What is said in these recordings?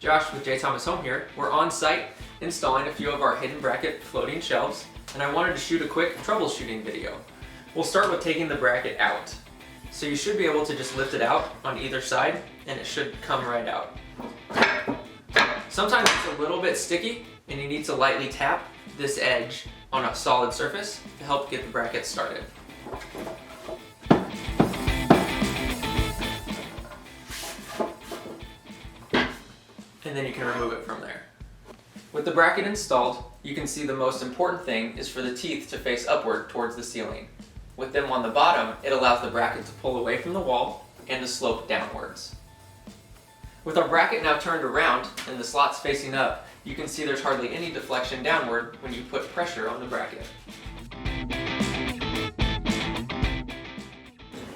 Josh with J. Thomas Home here. We're on site installing a few of our hidden bracket floating shelves, and I wanted to shoot a quick troubleshooting video. We'll start with taking the bracket out. So you should be able to just lift it out on either side and it should come right out. Sometimes it's a little bit sticky and you need to lightly tap this edge on a solid surface to help get the bracket started. And then you can remove it from there. With the bracket installed, you can see the most important thing is for the teeth to face upward towards the ceiling. With them on the bottom, it allows the bracket to pull away from the wall and to slope downwards. With our bracket now turned around and the slots facing up, you can see there's hardly any deflection downward when you put pressure on the bracket.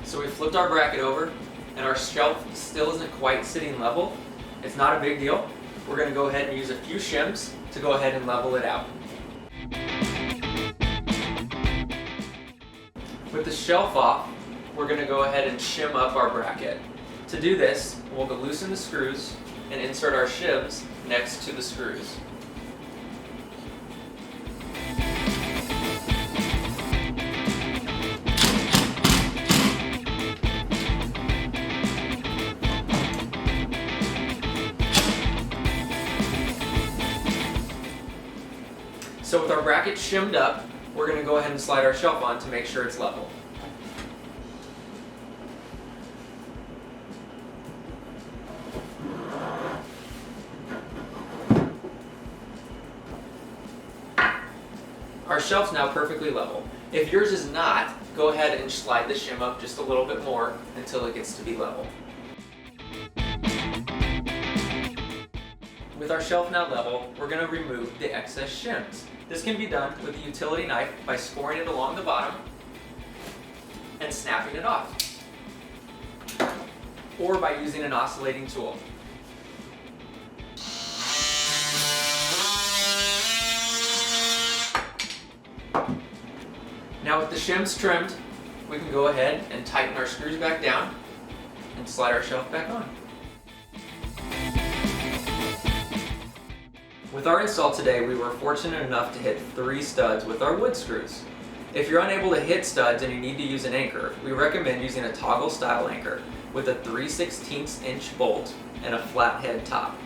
So we flipped our bracket over and our shelf still isn't quite sitting level. It's not a big deal. We're going to go ahead and use a few shims to go ahead and level it out. With the shelf off, we're going to go ahead and shim up our bracket. To do this, we'll loosen the screws and insert our shims next to the screws. So with our bracket shimmed up, we're going to go ahead and slide our shelf on to make sure it's level. Our shelf's now perfectly level. If yours is not, go ahead and slide the shim up just a little bit more until it gets to be level. With our shelf now level, we're going to remove the excess shims. This can be done with a utility knife by scoring it along the bottom and snapping it off, or by using an oscillating tool. Now with the shims trimmed, we can go ahead and tighten our screws back down and slide our shelf back on. With our install today, we were fortunate enough to hit 3 studs with our wood screws. If you're unable to hit studs and you need to use an anchor, we recommend using a toggle style anchor with a 3/16 inch bolt and a flat head top.